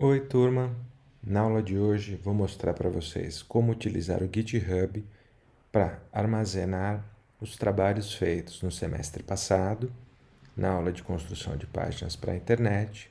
Oi, turma! Na aula de hoje vou mostrar para vocês como utilizar o GitHub para armazenar os trabalhos feitos no semestre passado, na aula de construção de páginas para a internet,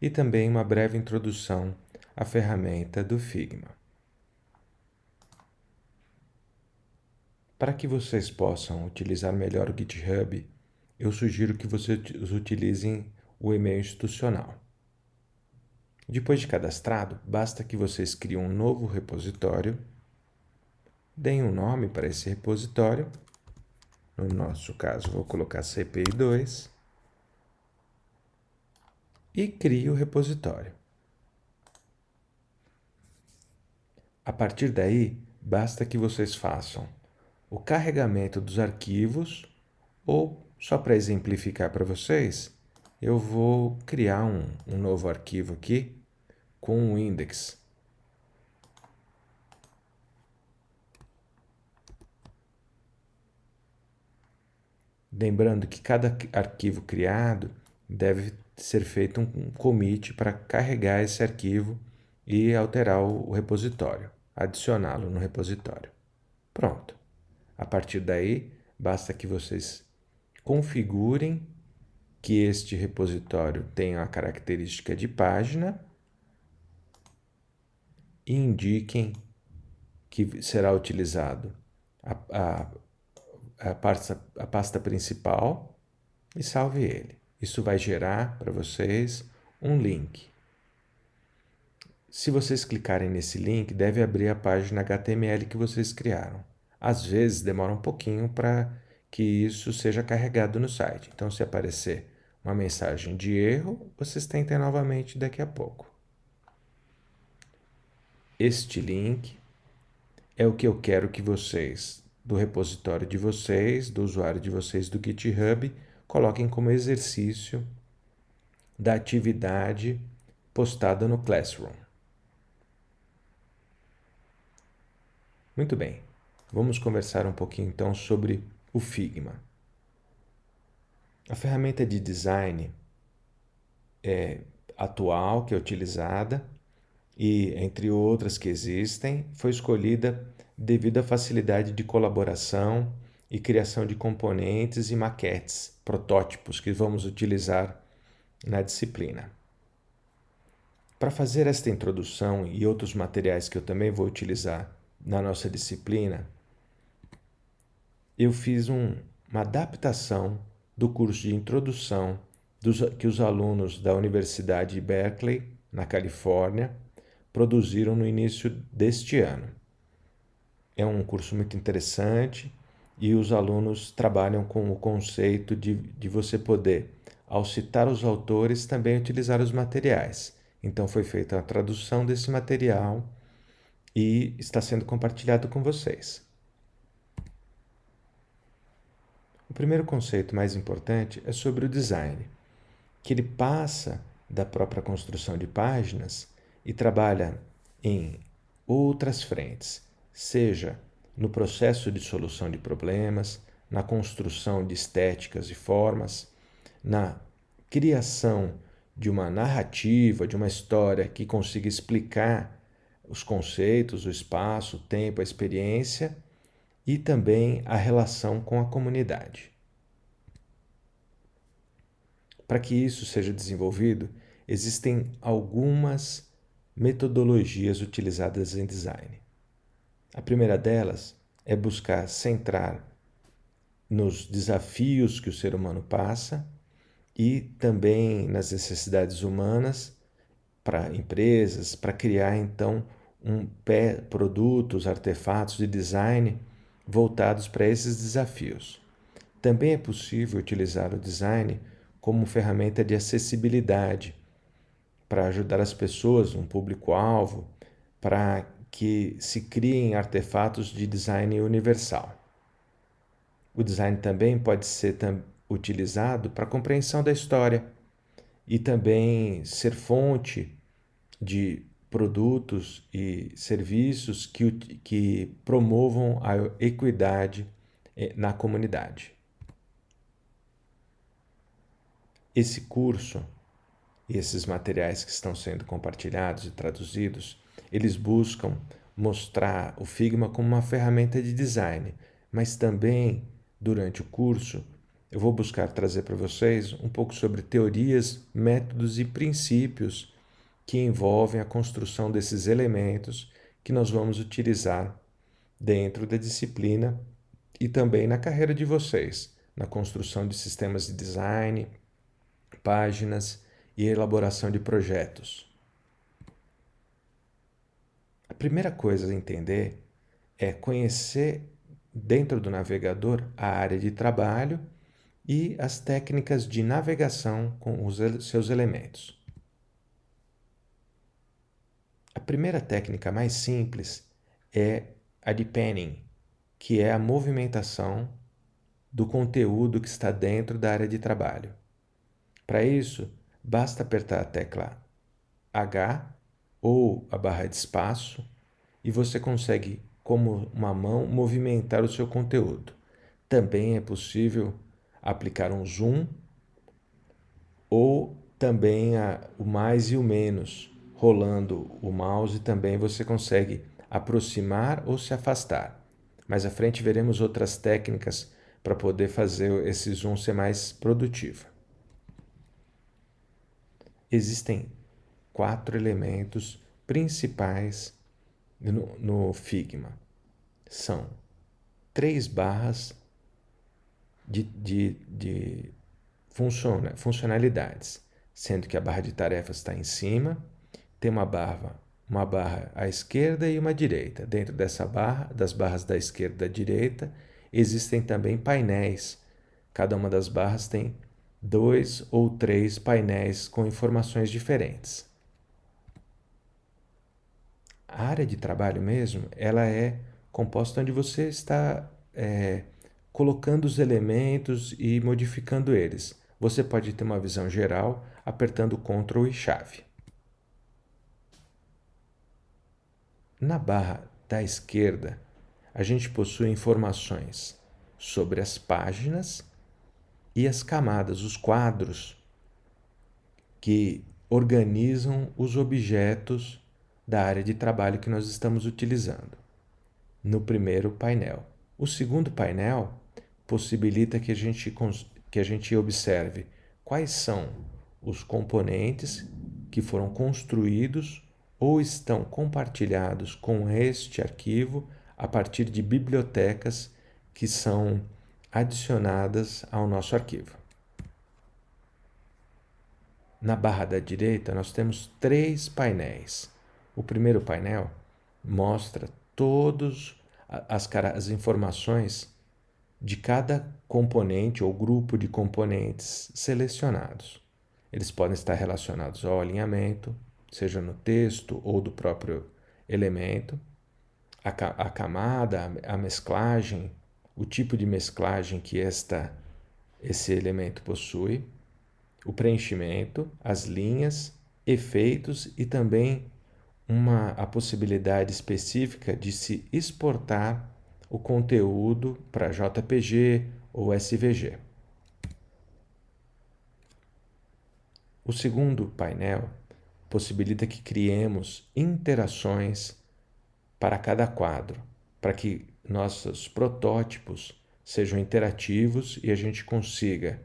e também uma breve introdução à ferramenta do Figma. Para que vocês possam utilizar melhor o GitHub, eu sugiro que vocês utilizem o e-mail institucional. Depois de cadastrado, basta que vocês criem um novo repositório, deem um nome para esse repositório. No nosso caso, vou colocar CPI2 e crie o repositório. A partir daí, basta que vocês façam o carregamento dos arquivos ou, só para exemplificar para vocês, eu vou criar um novo arquivo aqui com um index. Lembrando que cada arquivo criado deve ser feito um commit para carregar esse arquivo e alterar o repositório, adicioná-lo no repositório. Pronto. A partir daí, basta que vocês configurem que este repositório tenha a característica de página e indiquem que será utilizado a pasta principal e salve ele. Isso vai gerar para vocês um link. Se vocês clicarem nesse link, deve abrir a página HTML que vocês criaram. Às vezes demora um pouquinho para que isso seja carregado no site. Então, se aparecer uma mensagem de erro, vocês tentem novamente daqui a pouco. Este link é o que eu quero que vocês, do repositório de vocês, do usuário de vocês do GitHub, coloquem como exercício da atividade postada no Classroom. Muito bem, vamos conversar um pouquinho então sobre o Figma. A ferramenta de design atual que é utilizada e, entre outras que existem, foi escolhida devido à facilidade de colaboração e criação de componentes e maquetes, protótipos que vamos utilizar na disciplina. Para fazer esta introdução e outros materiais que eu também vou utilizar na nossa disciplina, eu fiz uma adaptação do curso de introdução que os alunos da Universidade de Berkeley, na Califórnia, produziram no início deste ano. É um curso muito interessante e os alunos trabalham com o conceito de você poder, ao citar os autores, também utilizar os materiais. Então foi feita a tradução desse material e está sendo compartilhado com vocês. O primeiro conceito mais importante é sobre o design, que ele passa da própria construção de páginas e trabalha em outras frentes, seja no processo de solução de problemas, na construção de estéticas e formas, na criação de uma narrativa, de uma história que consiga explicar os conceitos, o espaço, o tempo, a experiência e também a relação com a comunidade. Para que isso seja desenvolvido, existem algumas metodologias utilizadas em design. A primeira delas é buscar centrar nos desafios que o ser humano passa e também nas necessidades humanas para empresas, para criar então produtos, artefatos de design voltados para esses desafios. Também é possível utilizar o design como ferramenta de acessibilidade para ajudar as pessoas, um público-alvo, para que se criem artefatos de design universal. O design também pode ser utilizado para a compreensão da história e também ser fonte de produtos e serviços que promovam a equidade na comunidade. Esse curso e esses materiais que estão sendo compartilhados e traduzidos, eles buscam mostrar o Figma como uma ferramenta de design, mas também, durante o curso, eu vou buscar trazer para vocês um pouco sobre teorias, métodos e princípios que envolvem a construção desses elementos que nós vamos utilizar dentro da disciplina e também na carreira de vocês, na construção de sistemas de design, páginas e elaboração de projetos. A primeira coisa a entender é conhecer dentro do navegador a área de trabalho e as técnicas de navegação com os seus elementos. A primeira técnica mais simples é a de panning, que é a movimentação do conteúdo que está dentro da área de trabalho. Para isso, basta apertar a tecla H ou a barra de espaço e você consegue, como uma mão, movimentar o seu conteúdo. Também é possível aplicar um zoom ou também o mais e o menos. Rolando o mouse também você consegue aproximar ou se afastar. Mais à frente veremos outras técnicas para poder fazer esse zoom ser mais produtivo. Existem 4 elementos principais no Figma. São 3 barras de funcionalidades, sendo que a barra de tarefas está em cima, tem uma barra à esquerda e uma à direita. Dentro das barras da esquerda e da direita, existem também painéis. Cada uma das barras tem 2 ou 3 painéis com informações diferentes. A área de trabalho mesmo, ela é composta onde você está colocando os elementos e modificando eles. Você pode ter uma visão geral apertando Ctrl e chave. Na barra da esquerda, a gente possui informações sobre as páginas e as camadas, os quadros que organizam os objetos da área de trabalho que nós estamos utilizando no primeiro painel. O segundo painel possibilita que a gente observe quais são os componentes que foram construídos ou estão compartilhados com este arquivo a partir de bibliotecas que são adicionadas ao nosso arquivo. Na barra da direita, nós temos 3 painéis. O primeiro painel mostra todas as informações de cada componente ou grupo de componentes selecionados. Eles podem estar relacionados ao alinhamento, seja no texto ou do próprio elemento, a camada, a mesclagem, o tipo de mesclagem que esse elemento possui, o preenchimento, as linhas, efeitos e também a possibilidade específica de se exportar o conteúdo para JPG ou SVG. O segundo painel possibilita que criemos interações para cada quadro, para que nossos protótipos sejam interativos e a gente consiga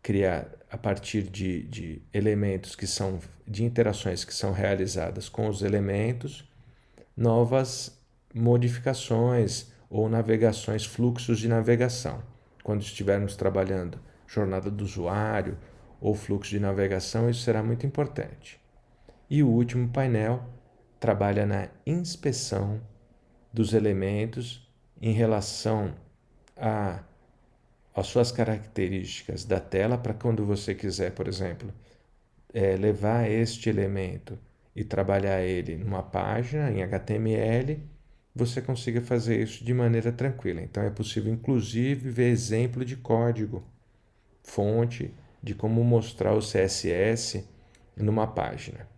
criar, a partir de elementos que são de interações que são realizadas com os elementos, novas modificações ou navegações, fluxos de navegação. Quando estivermos trabalhando jornada do usuário ou fluxo de navegação, isso será muito importante. E o último painel trabalha na inspeção dos elementos em relação às suas características da tela, para quando você quiser, por exemplo, levar este elemento e trabalhar ele numa página em HTML, você consiga fazer isso de maneira tranquila. Então é possível, inclusive, ver exemplo de código, fonte, de como mostrar o CSS numa página.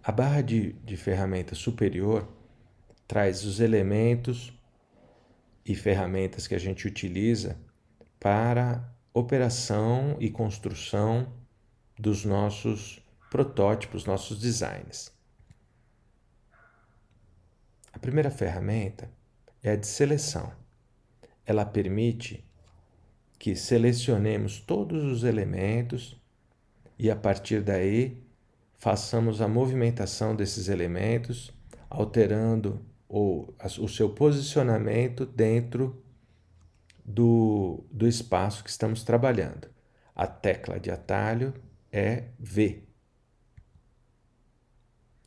A barra de ferramenta superior traz os elementos e ferramentas que a gente utiliza para operação e construção dos nossos protótipos, nossos designs. A primeira ferramenta é a de seleção. Ela permite que selecionemos todos os elementos e, a partir daí, façamos a movimentação desses elementos, alterando o seu posicionamento dentro do espaço que estamos trabalhando. A tecla de atalho é V.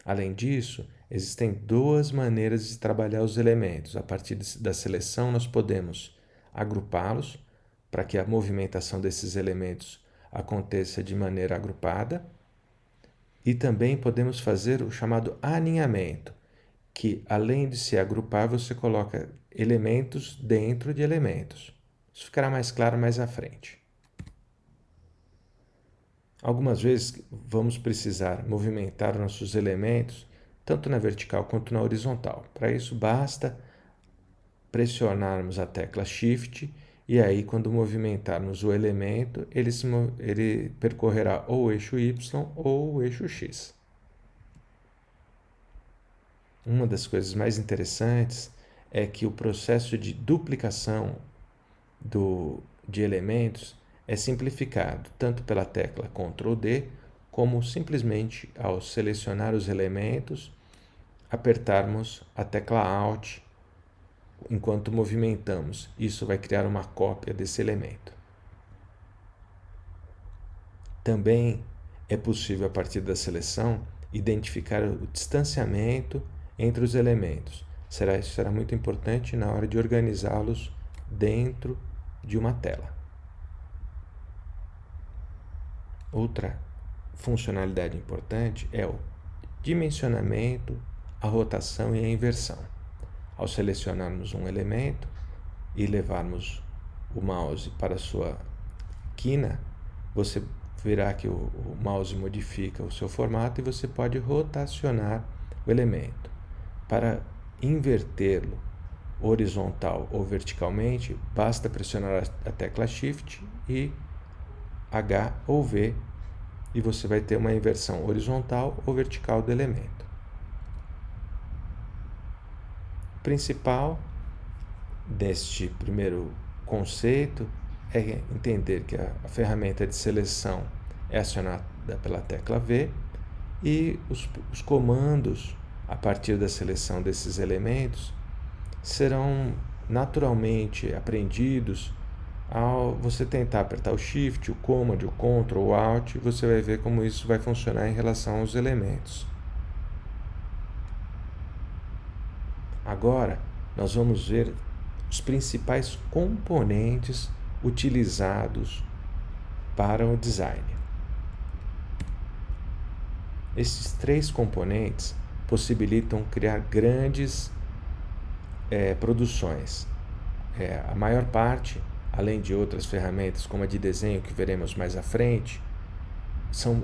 Além disso, existem duas maneiras de trabalhar os elementos. A partir da seleção, nós podemos agrupá-los para que a movimentação desses elementos aconteça de maneira agrupada. E também podemos fazer o chamado aninhamento, que além de se agrupar, você coloca elementos dentro de elementos. Isso ficará mais claro mais à frente. Algumas vezes vamos precisar movimentar nossos elementos tanto na vertical quanto na horizontal. Para isso basta pressionarmos a tecla Shift e aí quando movimentarmos o elemento, ele percorrerá ou o eixo Y ou o eixo X. Uma das coisas mais interessantes é que o processo de duplicação de elementos é simplificado tanto pela tecla Ctrl D, como simplesmente ao selecionar os elementos, apertarmos a tecla Alt enquanto movimentamos. Isso vai criar uma cópia desse elemento. Também é possível, a partir da seleção, identificar o distanciamento entre os elementos. Isso será muito importante na hora de organizá-los dentro de uma tela. Outra funcionalidade importante é o dimensionamento, a rotação e a inversão. Ao selecionarmos um elemento e levarmos o mouse para a sua quina, você verá que o mouse modifica o seu formato e você pode rotacionar o elemento. Para invertê-lo horizontal ou verticalmente, basta pressionar a tecla Shift e H ou V e você vai ter uma inversão horizontal ou vertical do elemento. O principal deste primeiro conceito é entender que a ferramenta de seleção é acionada pela tecla V e os comandos a partir da seleção desses elementos serão naturalmente aprendidos ao você tentar apertar o Shift, o Command, o Ctrl, o Alt, você vai ver como isso vai funcionar em relação aos elementos. Agora, nós vamos ver os principais componentes utilizados para o design. Esses três componentes possibilitam criar grandes produções. A maior parte, além de outras ferramentas como a de desenho que veremos mais à frente,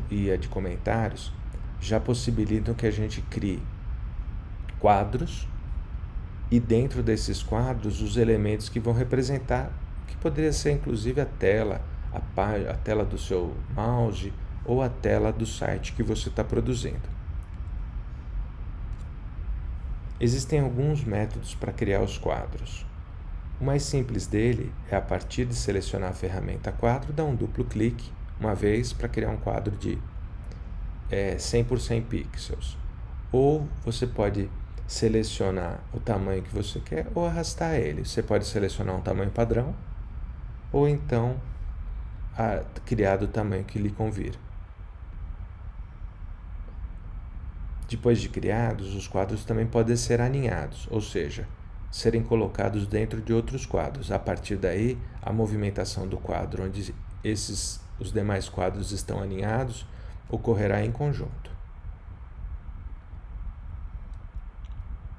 e a de comentários, já possibilitam que a gente crie quadros e dentro desses quadros os elementos que vão representar, que poderia ser inclusive a tela do seu mouse ou a tela do site que você está produzindo. Existem alguns métodos para criar os quadros. O mais simples dele é, a partir de selecionar a ferramenta quadro, dar um duplo clique uma vez para criar um quadro de 100 por 100 pixels. Ou você pode selecionar o tamanho que você quer ou arrastar ele. Você pode selecionar um tamanho padrão ou então criar do tamanho que lhe convir. Depois de criados, os quadros também podem ser aninhados, ou seja, serem colocados dentro de outros quadros. A partir daí, a movimentação do quadro onde os demais quadros estão aninhados ocorrerá em conjunto.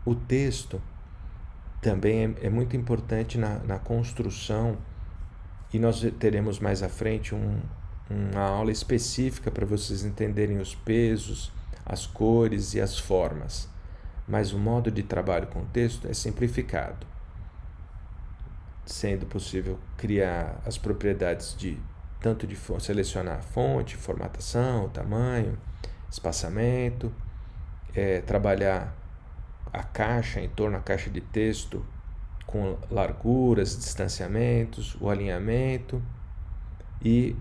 O texto também é muito importante na construção e nós teremos mais à frente uma aula específica para vocês entenderem os pesos, as cores e as formas. Mas o modo de trabalho com o texto é simplificado. sendo possível criar as propriedades tanto de selecionar a fonte, formatação, tamanho, espaçamento, trabalhar a caixa, em torno da caixa de texto, com larguras, distanciamentos, o alinhamento e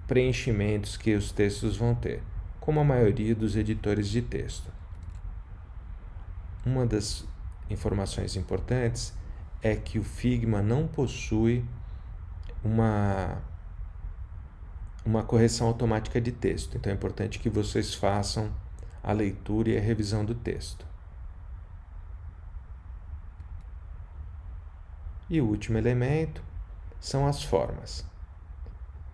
preenchimentos que os textos vão ter, como a maioria dos editores de texto. Uma das informações importantes é que o Figma não possui uma correção automática de texto, então é importante que vocês façam a leitura e a revisão do texto. E o último elemento são as formas.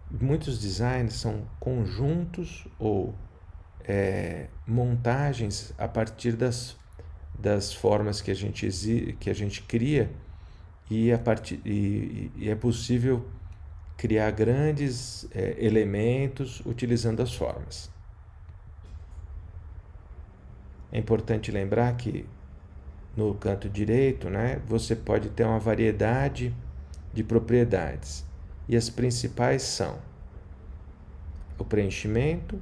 Muitos designs são conjuntos ou montagens a partir das formas que a gente cria e é possível criar grandes elementos utilizando as formas. É importante lembrar que no canto direito, você pode ter uma variedade de propriedades e as principais são o preenchimento,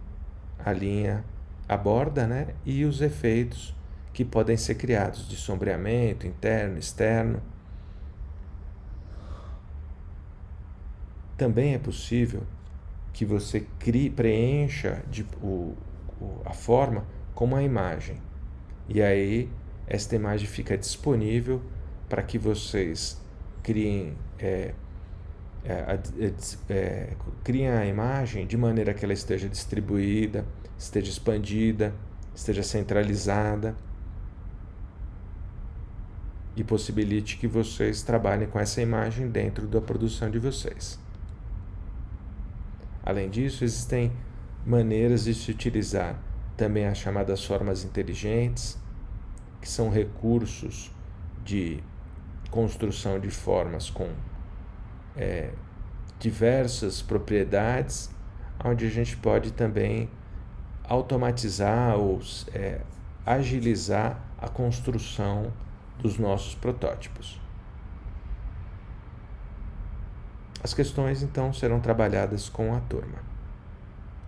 a linha, a borda, e os efeitos que podem ser criados de sombreamento interno, externo. Também é possível que você preencha a forma com uma imagem. E aí, esta imagem fica disponível para que vocês criem a imagem de maneira que ela esteja distribuída, esteja expandida, esteja centralizada e possibilite que vocês trabalhem com essa imagem dentro da produção de vocês. Além disso, existem maneiras de se utilizar também as chamadas formas inteligentes, que são recursos de construção de formas com diversas propriedades, onde a gente pode também automatizar ou agilizar a construção dos nossos protótipos. As questões, então, serão trabalhadas com a turma.